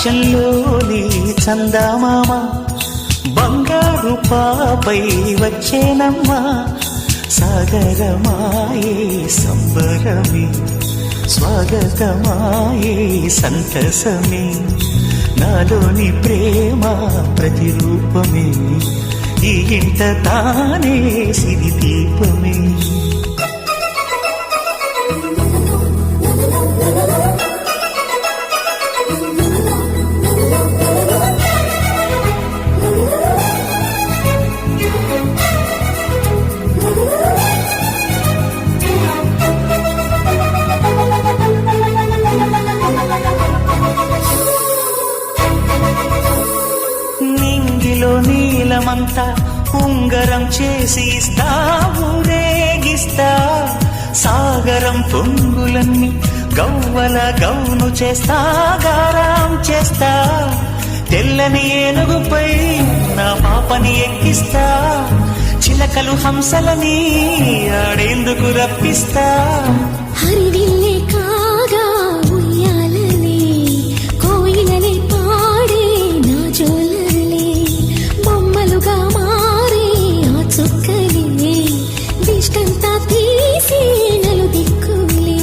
ఆకాశంలోని చందమామ బంగారు పాపై వచ్చేనమ్మా. సాగరమాయే సంబరమే స్వాగతమాయే సంతసమే నాలోని ప్రేమ ప్రతిరూపమే ఈ ఇంట తానే సిరి దీపమే. నింగిలో నీలమంతా ఉంగరం చేసి ఇస్తా ఊరేగిస్తా. సాగరం పొంగులన్నీ గవ్వల గౌను చేస్తా గారం చేస్తా. తెల్లని ఏనుగుపై నా పాపని ఎక్కిస్తా. చిలకలు హంసలని ఆడేందుకు రప్పిస్తా. హరివిల్లే కాగా ఉయ్యాలలే కోయిలలే పాడే నా జోలలే బొమ్మలుగా మారే ఆ చుక్కలే దిష్టంతా తీసి నలు దిక్కులే.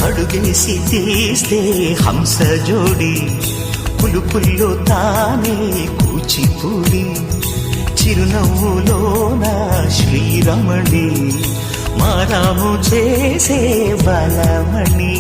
అడుగేసి తీస్తే హంస జోడి పులుపుల్లో తానే కూచిపూడి. చిరునవ్వులోన శ్రీరమణి మారాము చేసే బలమణి.